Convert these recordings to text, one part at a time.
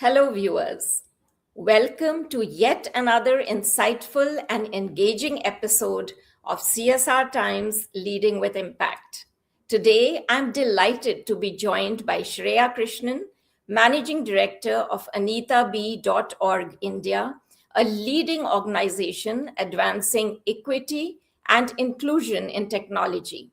Hello, viewers. Welcome to yet another insightful and engaging episode of CSR Times Leading with Impact. Today, I'm delighted to be joined by Shreya Krishnan, Managing Director of AnitaB.org India, a leading organization advancing equity and inclusion in technology.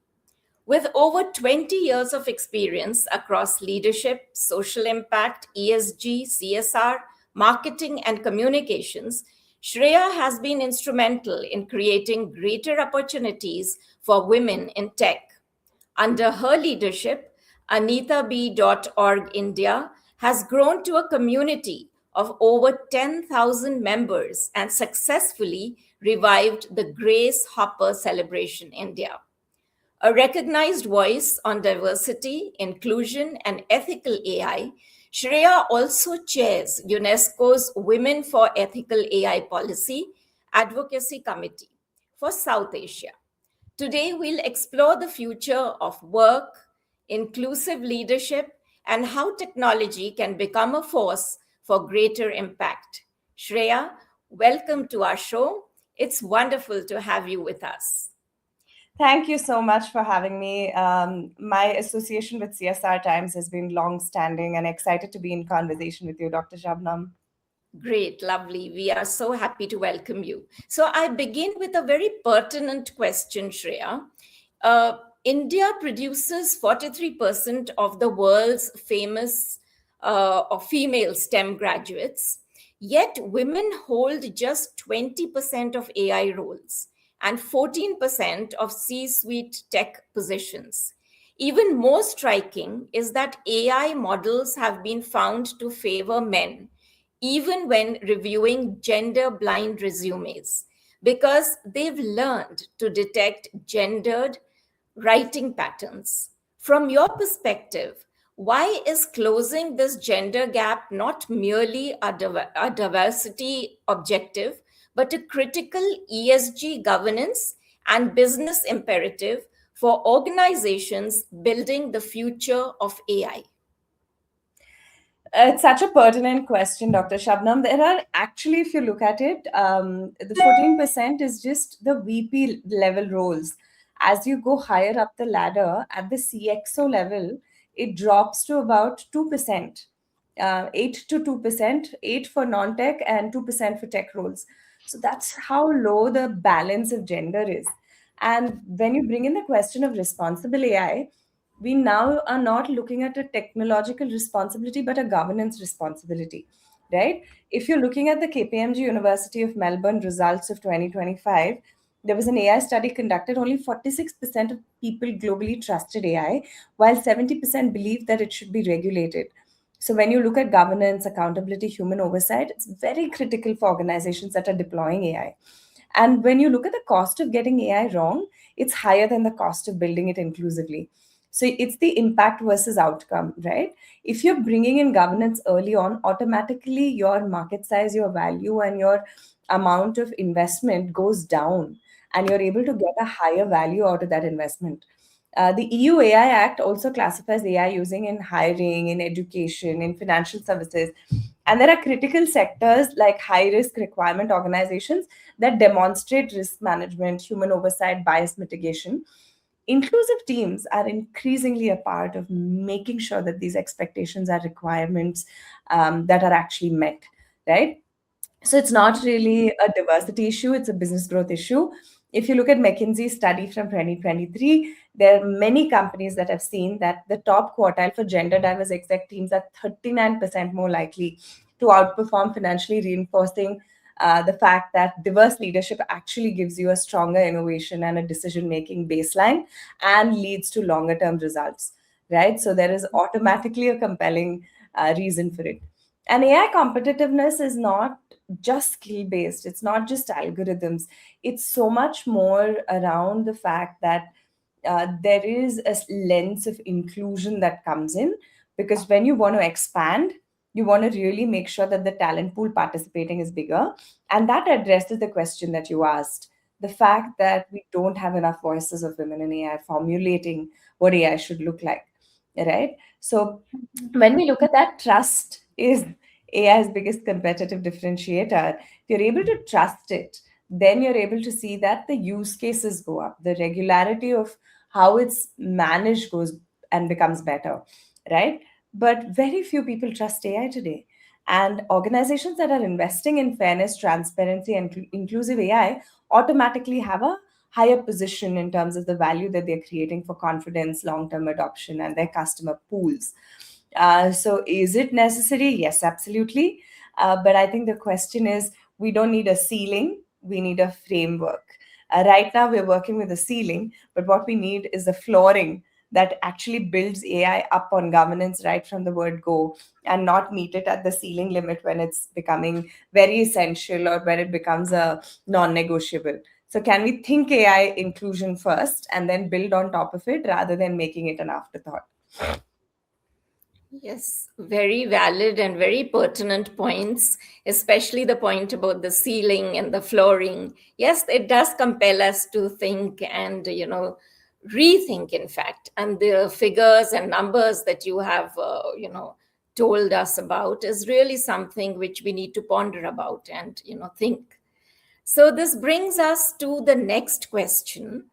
With over 20 years of experience across leadership, social impact, ESG, CSR, marketing, and communications, Shreya has been instrumental in creating greater opportunities for women in tech. Under her leadership, AnitaB.org India has grown to a community of over 10,000 members and successfully revived the Grace Hopper Celebration India. A recognized voice on diversity, inclusion, and ethical AI, Shreya also chairs UNESCO's Women for Ethical AI Policy Advocacy Committee for South Asia. Today, we'll explore the future of work, inclusive leadership, and how technology can become a force for greater impact. Shreya, welcome to our show. It's wonderful to have you with us. Thank you so much for having me. My association with CSR Times has been long-standing and excited to be in conversation with you, Dr. Shabnam. Great, lovely. We are so happy to welcome you. So, I begin with a very pertinent question, Shreya. Uh, India produces 43% of the world's famous or female STEM graduates, yet women hold just 20% of AI roles and 14% of C suite tech positions. Even more striking is that AI models have been found to favor men even when reviewing gender blind resumes, because they've learned to detect gendered writing patterns. From your perspective, why is closing this gender gap not merely a diversity objective, but a critical ESG governance and business imperative for organizations building the future of AI? It's such a pertinent question, Dr. Shabnam. There are actually, if you look at it, the 14% is just the VP level roles. As you go higher up the ladder at the CXO level, it drops to about 2%, 8 to 2%, 8 for non-tech and 2% for tech roles. So that's how low the balance of gender is. And when you bring in the question of responsible AI, we now are not looking at a technological responsibility but a governance responsibility, right? If you're looking at the KPMG University of Melbourne results of 2025, there was an AI study conducted. Only 46% of people globally trusted AI, while 70% believed that it should be regulated. So when you look at governance, accountability, human oversight, it's very critical for organizations that are deploying AI. And when you look at the cost of getting AI wrong, it's higher than the cost of building it inclusively. So it's the impact versus outcome, right? If you're bringing in governance early on, automatically your market size, your value, and your amount of investment goes down, and you're able to get a higher value out of that investment. The EU AI Act also classifies AI using in hiring, in education, in financial services. And there are critical sectors like high risk requirement organizations that demonstrate risk management, human oversight, bias mitigation. Inclusive teams are increasingly a part of making sure that these expectations are requirements that are actually met, right? So it's not really a diversity issue, it's a business growth issue. If you look at McKinsey's study from 2023, there are many companies that have seen that the top quartile for gender diverse exec teams are 39% more likely to outperform, financially reinforcing the fact that diverse leadership actually gives you a stronger innovation and a decision making baseline and leads to longer term results, right? So there is automatically a compelling reason for it. And AI competitiveness is not just skill based, it's not just algorithms, it's so much more around the fact that there is a lens of inclusion that comes in, because when you want to expand, you want to really make sure that the talent pool participating is bigger. And that addresses the question that you asked, the fact that we don't have enough voices of women in AI formulating what AI should look like, right? So when we look at that, trust AI's biggest competitive differentiator, if you're able to trust it, then you're able to see that the use cases go up, the regularity of how it's managed goes and becomes better, right? But very few people trust AI today. And organizations that are investing in fairness, transparency, and inclusive AI automatically have a higher position in terms of the value that they're creating for confidence, long term adoption, and their customer pools. So, is it necessary? Yes, absolutely. But I think the question is we don't need a ceiling, we need a framework. Right now, we're working with a ceiling, but what we need is a flooring that actually builds AI up on governance right from the word go, and not meet it at the ceiling limit when it's becoming very essential or when it becomes a non negotiable. So, can we think AI inclusion first and then build on top of it rather than making it an afterthought? Yes, very valid and very pertinent points, especially the point about the ceiling and the flooring. Yes, it does compel us to think and, rethink, in fact. And the figures and numbers that you have, told us about is really something which we need to ponder about and, think. So, this brings us to the next question.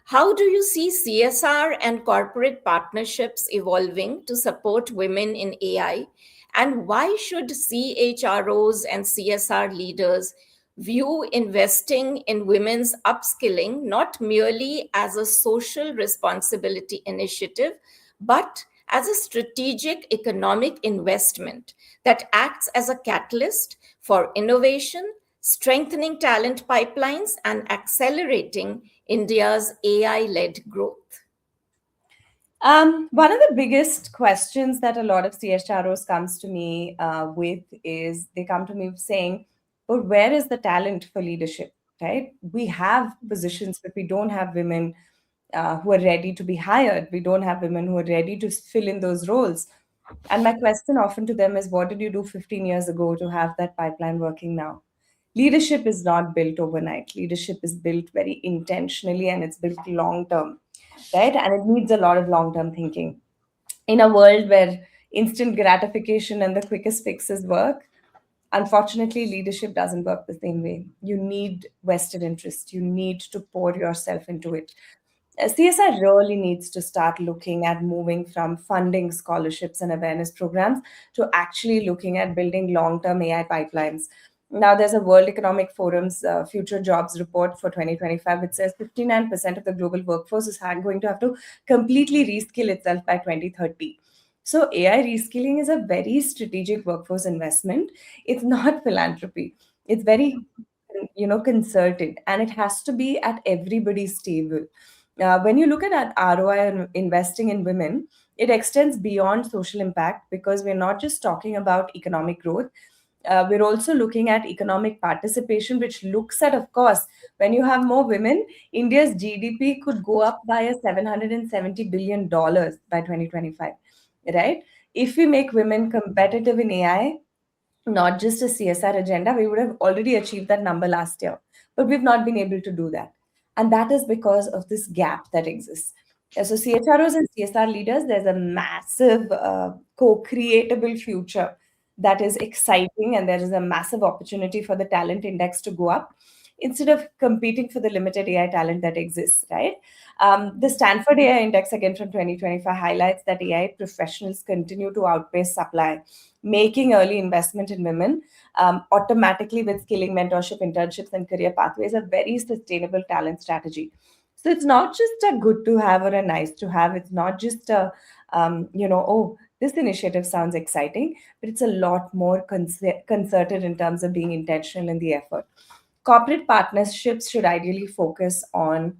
How do you see CSR and corporate partnerships evolving to support women in AI? And why should CHROs and CSR leaders view investing in women's upskilling not merely as a social responsibility initiative, but as a strategic economic investment that acts as a catalyst for innovation, strengthening talent pipelines, and accelerating India's AI led growth? One of the biggest questions that a lot of CHROs comes to me with is they come to me saying, "But where is the talent for leadership?" Right? We have positions, but we don't have women who are ready to be hired. We don't have women who are ready to fill in those roles. And my question often to them is, "What did you do 15 years ago to have that pipeline working now?" Leadership is not built overnight. Leadership is built very intentionally and it's built long term, right? And it needs a lot of long term thinking. In a world where instant gratification and the quickest fixes work, unfortunately, leadership doesn't work the same way. You need vested interest, you need to pour yourself into it. CSR really needs to start looking at moving from funding scholarships and awareness programs to actually looking at building long term AI pipelines. Now, there's a World Economic Forum's Future Jobs report for 2025, which says 59% of the global workforce is going to have to completely reskill itself by 2030. So, AI reskilling is a very strategic workforce investment. It's not philanthropy. It's very, concerted, and it has to be at everybody's table. When you look at ROI and investing in women, it extends beyond social impact because we're not just talking about economic growth. We're also looking at economic participation, which looks at, of course, when you have more women, India's GDP could go up by a $770 billion by 2025, right? If we make women competitive in AI, not just a CSR agenda, we would have already achieved that number last year. But we've not been able to do that. And that is because of this gap that exists. So, CHROs and CSR leaders, there's a massive co creatable future that is exciting, and there is a massive opportunity for the talent index to go up instead of competing for the limited AI talent that exists, right? The Stanford AI Index, again from 2025, highlights that AI professionals continue to outpace supply, making early investment in women automatically with skilling, mentorship, internships, and career pathways a very sustainable talent strategy. So it's not just a good to have or a nice to have. It's not just a, oh, this initiative sounds exciting, but it's a lot more concerted in terms of being intentional in the effort. Corporate partnerships should ideally focus on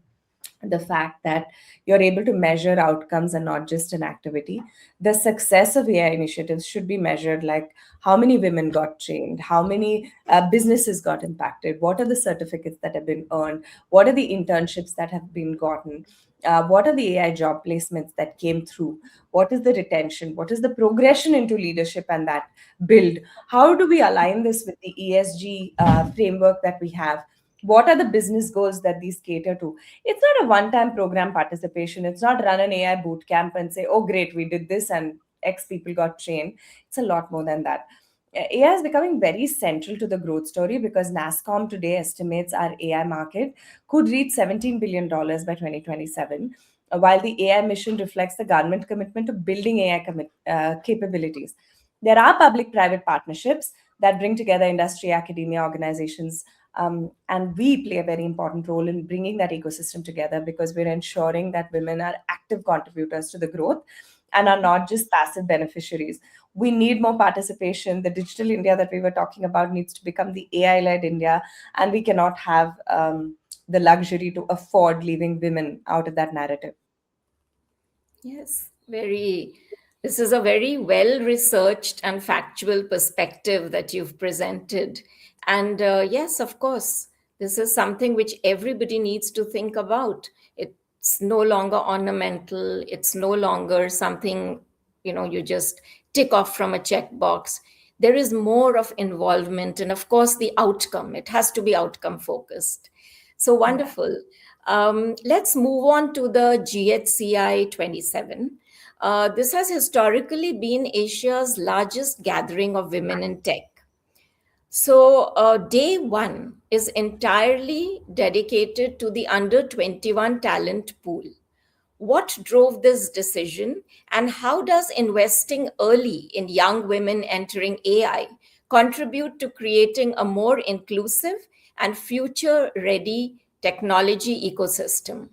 the fact that you're able to measure outcomes and not just an activity. The success of AI initiatives should be measured like how many women got trained, how many businesses got impacted, what are the certificates that have been earned, what are the internships that have been gotten, what are the AI job placements that came through, what is the retention, what is the progression into leadership and that build. How do we align this with the ESG framework that we have? What are the business goals that these cater to? It's not a one-time program participation. It's not run an AI boot camp and say, oh, great, we did this and X people got trained. It's a lot more than that. AI is becoming very central to the growth story because NASSCOM today estimates our AI market could reach $17 billion by 2027, while the AI mission reflects the government commitment to building AI capabilities. There are public private partnerships that bring together industry, academia, organizations, and we play a very important role in bringing that ecosystem together because we're ensuring that women are active contributors to the growth and are not just passive beneficiaries. We need more participation. The digital India that we were talking about needs to become the AI led India, and we cannot have the luxury to afford leaving women out of that narrative. Yes, very. This is a very well researched and factual perspective that you've presented. And yes, of course, this is something which everybody needs to think about. It's no longer ornamental, it's no longer something, you just tick off from a checkbox. There is more of involvement, and of course, the outcome. It has to be outcome focused. So Yeah. wonderful. Let's move on to the GHCI 27. This has historically been Asia's largest gathering of women in tech. So, day one is entirely dedicated to the under 21 talent pool. What drove this decision, and how does investing early in young women entering AI contribute to creating a more inclusive and future ready technology ecosystem?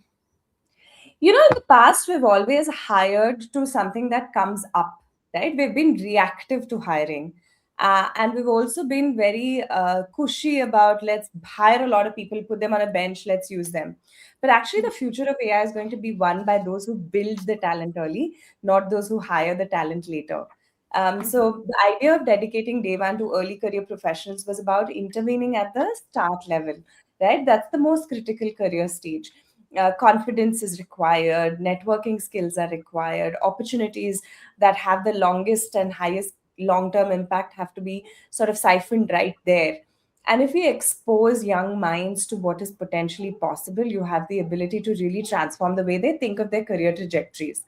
In the past, we've always hired to something that comes up, right? We've been reactive to hiring. And we've also been very cushy about let's hire a lot of people, put them on a bench, let's use them. But actually, the future of AI is going to be won by those who build the talent early, not those who hire the talent later. So the idea of dedicating day one to early career professionals was about intervening at the start level, right? That's the most critical career stage. Confidence is required, networking skills are required, opportunities that have the longest and highest long term impact have to be sort of siphoned right there. And if we expose young minds to what is potentially possible, you have the ability to really transform the way they think of their career trajectories.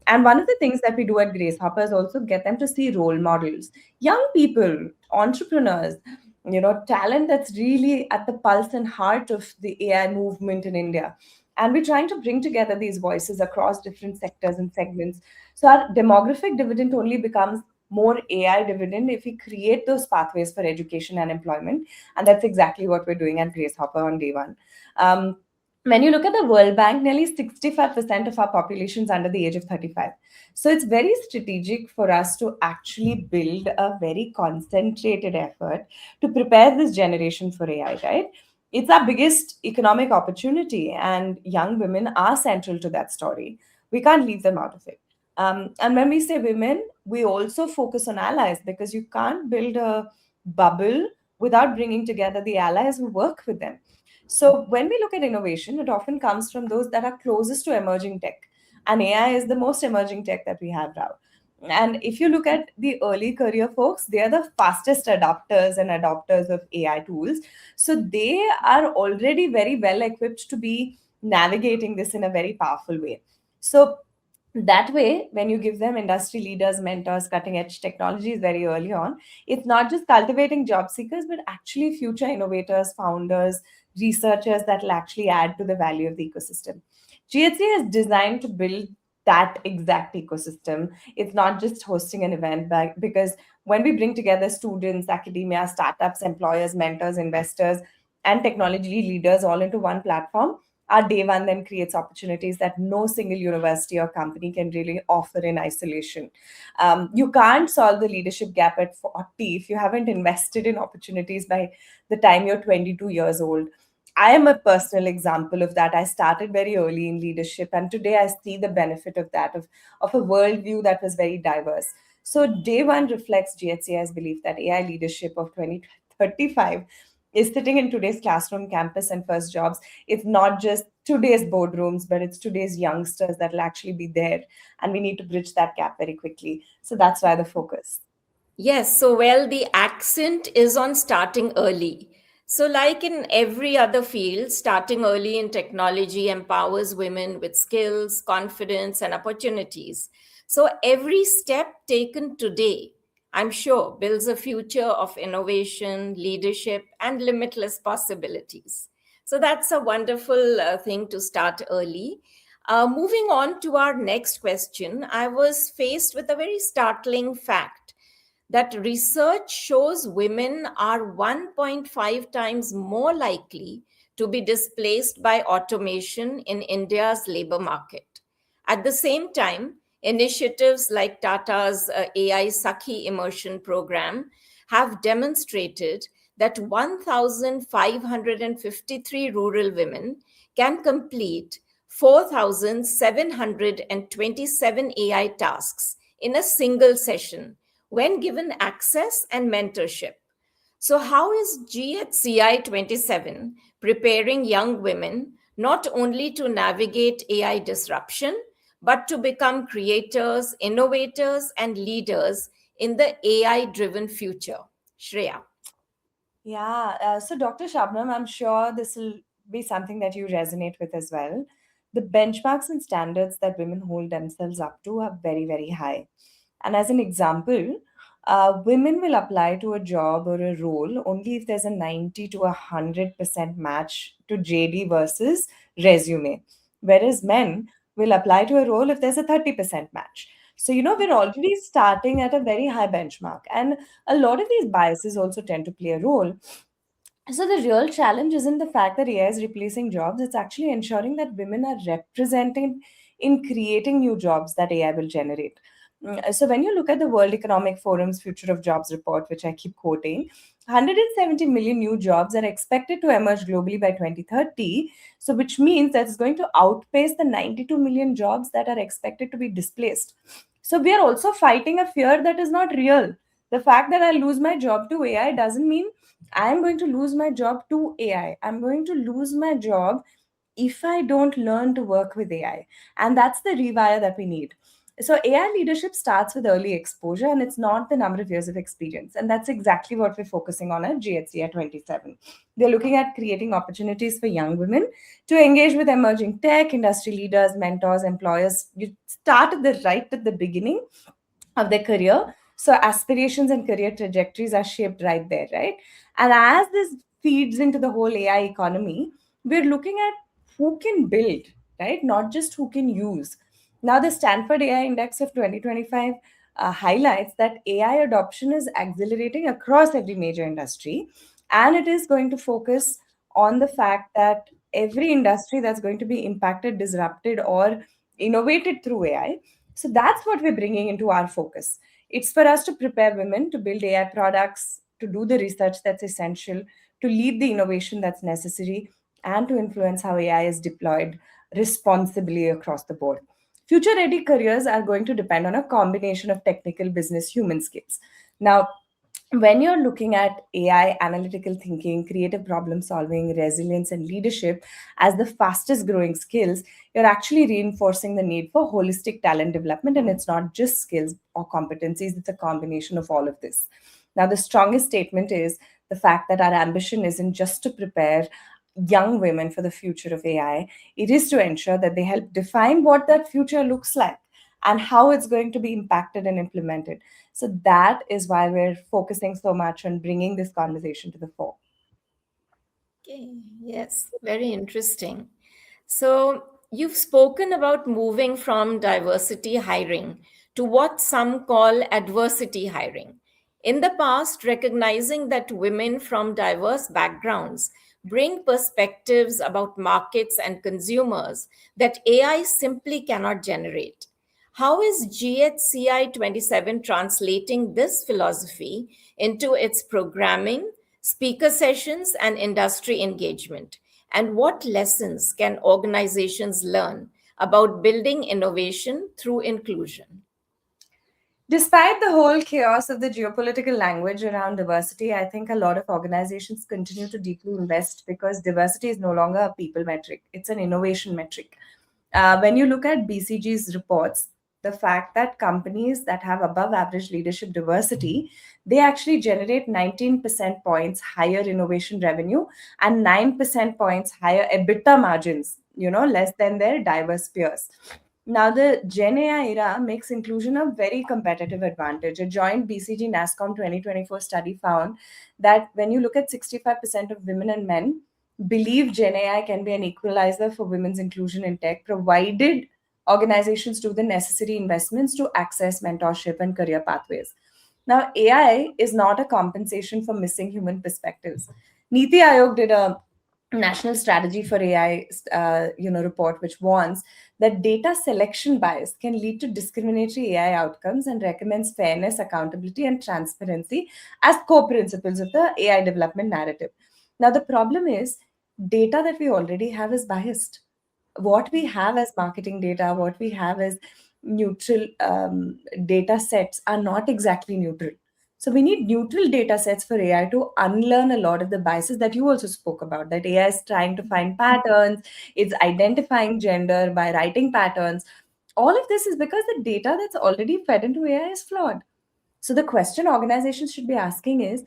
And one of the things that we do at Grace Hopper is also get them to see role models, young people, entrepreneurs, talent that's really at the pulse and heart of the AI movement in India. And we're trying to bring together these voices across different sectors and segments. So our demographic dividend only becomes more AI dividend if we create those pathways for education and employment. And that's exactly what we're doing at Grace Hopper on day one. Um, when you look at the World Bank, nearly 65% of our population is under the age of 35. So it's very strategic for us to actually build a very concentrated effort to prepare this generation for AI, right? It's our biggest economic opportunity, and young women are central to that story. We can't leave them out of it. And when we say women, we also focus on allies because you can't build a bubble without bringing together the allies who work with them. So when we look at innovation, it often comes from those that are closest to emerging tech. And AI is the most emerging tech that we have now. And if you look at the early career folks, they are the fastest adopters and adopters of AI tools. So they are already very well equipped to be navigating this in a very powerful way. So that way, when you give them industry leaders, mentors, cutting edge technologies very early on, it's not just cultivating job seekers, but actually future innovators, founders, researchers that will actually add to the value of the ecosystem. GHC is designed to build that exact ecosystem. It's not just hosting an event, but because when we bring together students, academia, startups, employers, mentors, investors, and technology leaders all into one platform, our day one then creates opportunities that no single university or company can really offer in isolation. You can't solve the leadership gap at 40 if you haven't invested in opportunities by the time you're 22 years old. I am a personal example of that. I started very early in leadership, and today I see the benefit of that, of a worldview that was very diverse. So, day one reflects GHCI's belief that AI leadership of 2035 is sitting in today's classroom, campus, and first jobs. It's not just today's boardrooms, but it's today's youngsters that will actually be there. And we need to bridge that gap very quickly. So, that's why the focus. Yes, so well, the accent is on starting early. So, like in every other field, starting early in technology empowers women with skills, confidence, and opportunities. So, every step taken today I'm sure builds a future of innovation, leadership, and limitless possibilities. So that's a wonderful thing to start early. Moving on to our next question, I was faced with a very startling fact that research shows women are 1.5 times more likely to be displaced by automation in India's labor market. At the same time, initiatives like Tata's AI Sakhi immersion program have demonstrated that 1,553 rural women can complete 4,727 AI tasks in a single session when given access and mentorship. So, how is GHCI 27 preparing young women not only to navigate AI disruption, but to become creators, innovators, and leaders in the AI driven future? Shreya. Yeah, so Dr. Shabnam, I'm sure this will be something that you resonate with as well. The benchmarks and standards that women hold themselves up to are very, very high. And as an example, women will apply to a job or a role only if there's a 90 to 100% match to JD versus resume, whereas men will apply to a role if there's a 30% match. So, we're already starting at a very high benchmark. And a lot of these biases also tend to play a role. So the real challenge isn't the fact that AI is replacing jobs, it's actually ensuring that women are represented in creating new jobs that AI will generate. So when you look at the World Economic Forum's Future of Jobs report, which I keep quoting, 170 million new jobs are expected to emerge globally by 2030. So which means that it's going to outpace the 92 million jobs that are expected to be displaced. So we are also fighting a fear that is not real. The fact that I lose my job to AI doesn't mean I am going to lose my job to AI. I'm going to lose my job if I don't learn to work with AI. And that's the rewire that we need. So AI leadership starts with early exposure, and it's not the number of years of experience. And that's exactly what we're focusing on at GHCI 27. They're looking at creating opportunities for young women to engage with emerging tech, industry leaders, mentors, employers. You start right at the beginning of their career. So aspirations and career trajectories are shaped right there, right? And as this feeds into the whole AI economy, we're looking at who can build, right? Not just who can use. Now, the Stanford AI Index of 2025 highlights that AI adoption is accelerating across every major industry. And it is going to focus on the fact that every industry that's going to be impacted, disrupted, or innovated through AI. So that's what we're bringing into our focus. It's for us to prepare women to build AI products, to do the research that's essential, to lead the innovation that's necessary, and to influence how AI is deployed responsibly across the board. Future ready careers are going to depend on a combination of technical, business, human skills. Now, when you're looking at AI, analytical thinking, creative problem solving, resilience, and leadership as the fastest growing skills, you're actually reinforcing the need for holistic talent development. And it's not just skills or competencies, it's a combination of all of this. Now, the strongest statement is the fact that our ambition isn't just to prepare young women for the future of AI, it is to ensure that they help define what that future looks like and how it's going to be impacted and implemented. So that is why we're focusing so much on bringing this conversation to the fore. Okay, yes, very interesting. So, you've spoken about moving from diversity hiring to what some call adversity hiring. In the past, recognizing that women from diverse backgrounds bring perspectives about markets and consumers that AI simply cannot generate. How is GHCI 27 translating this philosophy into its programming, speaker sessions, and industry engagement? And what lessons can organizations learn about building innovation through inclusion? Despite the whole chaos of the geopolitical language around diversity, I think a lot of organizations continue to deeply invest because diversity is no longer a people metric, it's an innovation metric. When you look at BCG's reports, the fact that companies that have above average leadership diversity, they actually generate 19% points higher innovation revenue and 9% points higher EBITDA margins, less than their diverse peers. Now, the Gen AI era makes inclusion a very competitive advantage. A joint BCG NASCOM 2024 study found that when you look at 65% of women and men believe Gen AI can be an equalizer for women's inclusion in tech, provided organizations do the necessary investments to access mentorship and career pathways. Now, AI is not a compensation for missing human perspectives. Niti Aayog did a national strategy for AI, report which warns that data selection bias can lead to discriminatory AI outcomes and recommends fairness, accountability, and transparency as core principles of the AI development narrative. Now, the problem is data that we already have is biased. What we have as marketing data, what we have as neutral data sets are not exactly neutral. So we need neutral data sets for AI to unlearn a lot of the biases that you also spoke about. That AI is trying to find patterns, it's identifying gender by writing patterns. All of this is because the data that's already fed into AI is flawed. So the question organizations should be asking is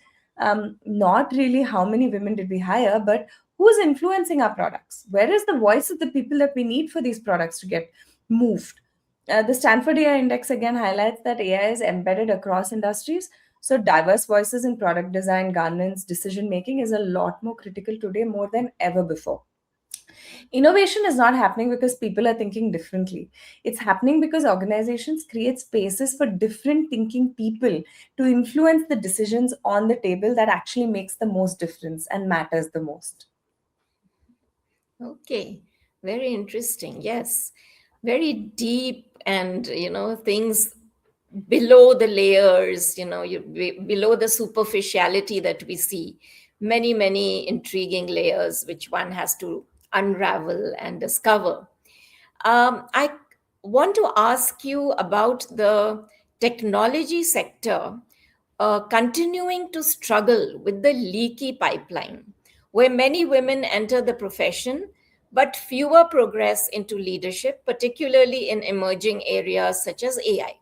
not really how many women did we hire, but who's influencing our products? Where is the voice of the people that we need for these products to get moved? The Stanford AI Index again highlights that AI is embedded across industries. So diverse voices in product design, governance, decision making is a lot more critical today more than ever before. Innovation is not happening because people are thinking differently. It's happening because organizations create spaces for different thinking people to influence the decisions on the table that actually makes the most difference and matters the most. Okay, very interesting. Yes, very deep, and things below the layers, below the superficiality that we see. Many intriguing layers which one has to unravel and discover. I want to ask you about the technology sector continuing to struggle with the leaky pipeline, where many women enter the profession, but fewer progress into leadership, particularly in emerging areas such as AI.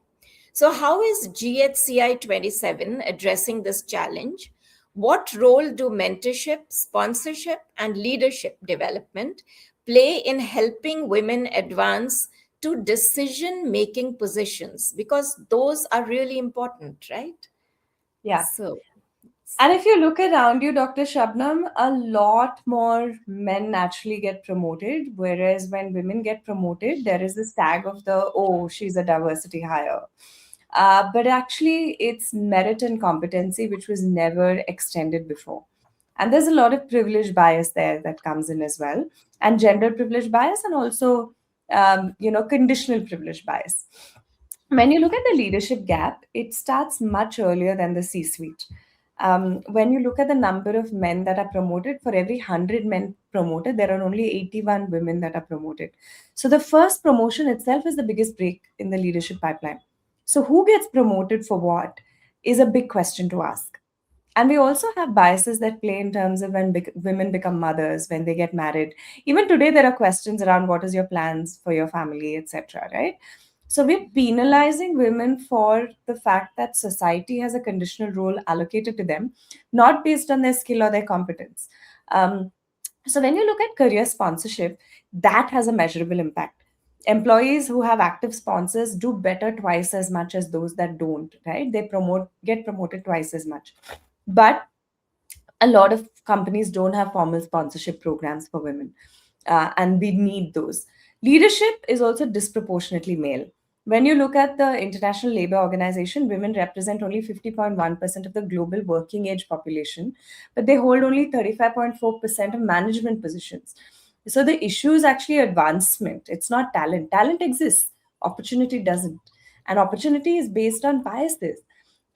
So, how is GHCI 27 addressing this challenge? What role do mentorship, sponsorship, and leadership development play in helping women advance to decision making positions? Because those are really important, right? Yeah. So, And if you look around you, Dr. Shabnam, a lot more men naturally get promoted. Whereas when women get promoted, there is this tag of the, oh, she's a diversity hire. But actually, it's merit and competency, which was never extended before. And there's a lot of privilege bias there that comes in as well, and gender privilege bias, and also, conditional privilege bias. When you look at the leadership gap, it starts much earlier than the C suite. When you look at the number of men that are promoted, for every 100 men promoted, there are only 81 women that are promoted. So the first promotion itself is the biggest break in the leadership pipeline. So, who gets promoted for what is a big question to ask. And we also have biases that play in terms of when women become mothers, when they get married. Even today, there are questions around what is your plans for your family, etc. Right? So we're penalizing women for the fact that society has a conditional role allocated to them, not based on their skill or their competence. Um, so when you look at career sponsorship, that has a measurable impact. Employees who have active sponsors do better twice as much as those that don't, right? They get promoted twice as much. But a lot of companies don't have formal sponsorship programs for women, and we need those. Leadership is also disproportionately male. When you look at the International Labour Organization, women represent only 50.1% of the global working age population, but they hold only 35.4% of management positions. So the issue is actually advancement. It's not talent. Talent exists, opportunity doesn't. And opportunity is based on biases.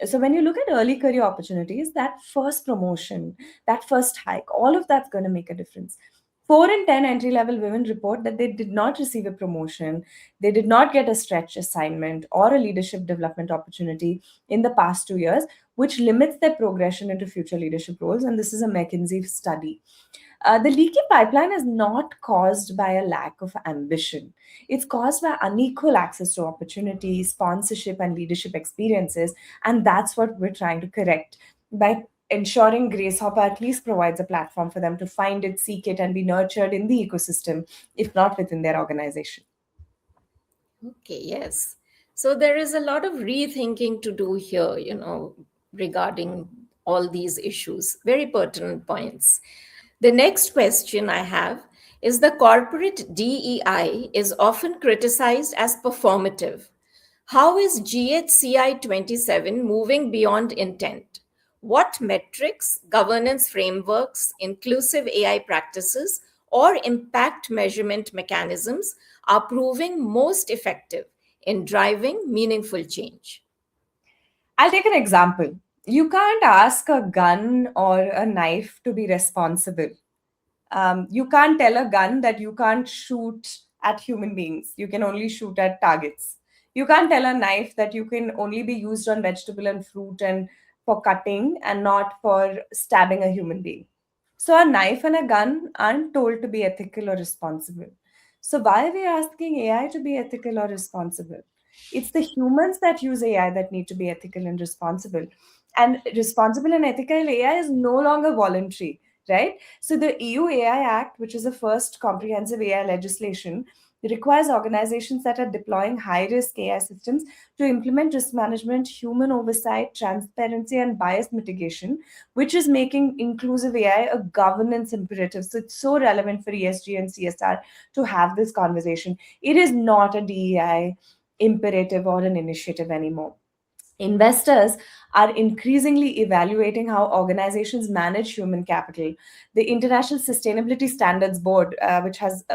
So when you look at early career opportunities, that first promotion, that first hike, all of that's going to make a difference. 4 in 10 entry level women report that they did not receive a promotion, they did not get a stretch assignment or a leadership development opportunity in the past 2 years, which limits their progression into future leadership roles. And this is a McKinsey study. The leaky pipeline is not caused by a lack of ambition. It's caused by unequal access to opportunity, sponsorship, and leadership experiences. And that's what we're trying to correct by ensuring Grace Hopper at least provides a platform for them to find it, seek it, and be nurtured in the ecosystem, if not within their organization. Okay, yes. So there is a lot of rethinking to do here, regarding all these issues. Very pertinent points. The next question I have is the corporate DEI is often criticized as performative. How is GHCI 27 moving beyond intent? What metrics, governance frameworks, inclusive AI practices, or impact measurement mechanisms are proving most effective in driving meaningful change? I'll take an example. You can't ask a gun or a knife to be responsible. You can't tell a gun that you can't shoot at human beings. You can only shoot at targets. You can't tell a knife that you can only be used on vegetable and fruit and for cutting and not for stabbing a human being. So a knife and a gun aren't told to be ethical or responsible. So why are we asking AI to be ethical or responsible? It's the humans that use AI that need to be ethical and responsible. And responsible and ethical AI is no longer voluntary, right? So the EU AI Act, which is the first comprehensive AI legislation, requires organizations that are deploying high-risk AI systems to implement risk management, human oversight, transparency, and bias mitigation, which is making inclusive AI a governance imperative. So it's so relevant for ESG and CSR to have this conversation. It is not a DEI imperative or an initiative anymore. Investors are increasingly evaluating how organizations manage human capital. The International Sustainability Standards Board, which has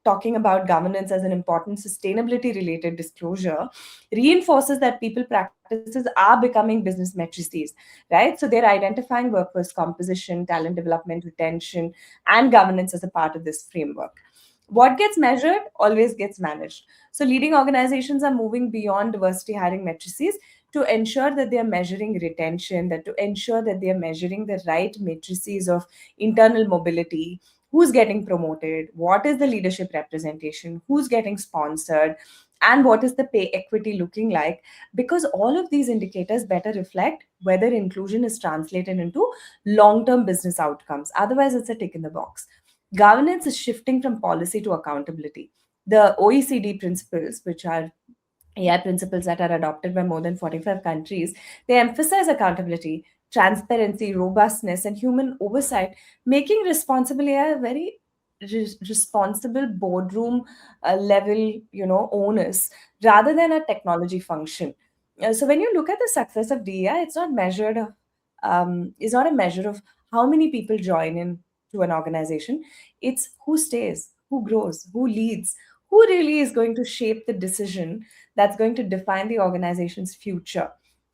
talking about governance as an important sustainability related disclosure, reinforces that people practices are becoming business matrices, right? So they're identifying workforce composition, talent development, retention, and governance as a part of this framework. What gets measured always gets managed. So leading organizations are moving beyond diversity hiring matrices to ensure that they are measuring retention, that to ensure that they are measuring the right matrices of internal mobility, who's getting promoted, what is the leadership representation, who's getting sponsored, and what is the pay equity looking like, because all of these indicators better reflect whether inclusion is translated into long-term business outcomes. Otherwise, it's a tick in the box. Governance is shifting from policy to accountability. The OECD principles, which are AI principles that are adopted by more than 45 countries, they emphasize accountability, transparency, robustness, and human oversight, making responsible AI a very responsible boardroom level, onus rather than a technology function. So when you look at the success of DEI, it's not a measure of how many people join in to an organization. It's who stays, who grows, who leads, who really is going to shape the decision that's going to define the organization's future.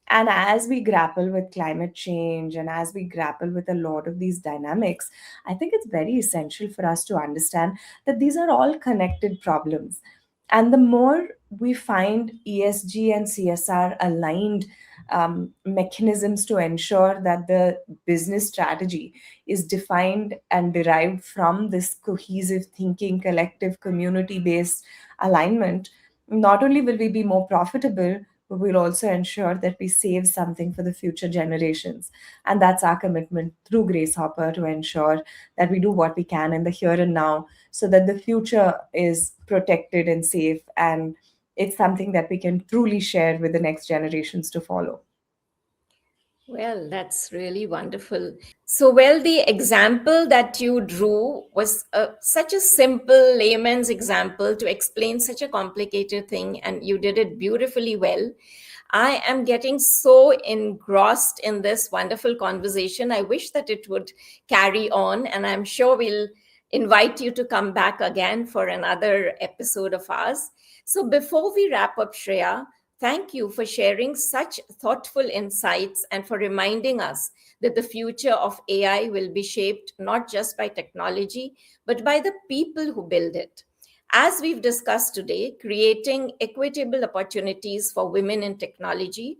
And as we grapple with climate change and as we grapple with a lot of these dynamics, I think it's very essential for us to understand that these are all connected problems. And the more we find ESG and CSR aligned mechanisms to ensure that the business strategy is defined and derived from this cohesive thinking, collective, community based alignment, not only will we be more profitable, but we'll also ensure that we save something for the future generations. And that's our commitment through Grace Hopper to ensure that we do what we can in the here and now so that the future is protected and safe. And it's something that we can truly share with the next generations to follow. Well, that's really wonderful. So, well, the example that you drew was such a simple layman's example to explain such a complicated thing, and you did it beautifully well. I am getting so engrossed in this wonderful conversation. I wish that it would carry on, and I'm sure we'll invite you to come back again for another episode of ours. So, before we wrap up, Shreya, thank you for sharing such thoughtful insights and for reminding us that the future of AI will be shaped not just by technology, but by the people who build it. As we've discussed today, creating equitable opportunities for women in technology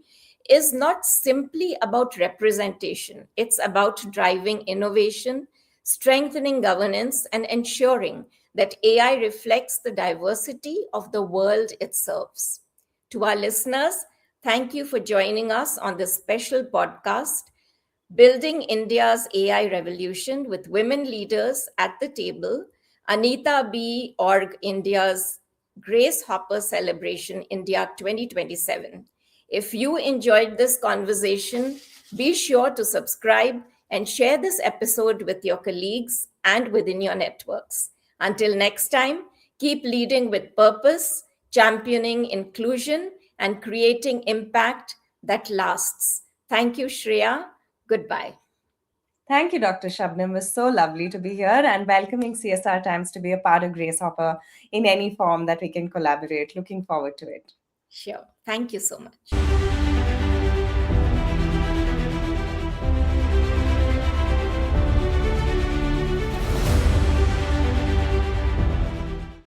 is not simply about representation, it's about driving innovation, strengthening governance, and ensuring that AI reflects the diversity of the world it serves. To our listeners, thank you for joining us on this special podcast, Building India's AI Revolution with Women Leaders at the Table. Anita B. Org India's Grace Hopper Celebration India 2027. If you enjoyed this conversation, be sure to subscribe and share this episode with your colleagues and within your networks. Until next time, keep leading with purpose, championing inclusion, and creating impact that lasts. Thank you, Shreya. Goodbye. Thank you, Dr. Shabnam. It was so lovely to be here and welcoming CSR Times to be a part of Grace Hopper in any form that we can collaborate. Looking forward to it. Sure. Thank you so much.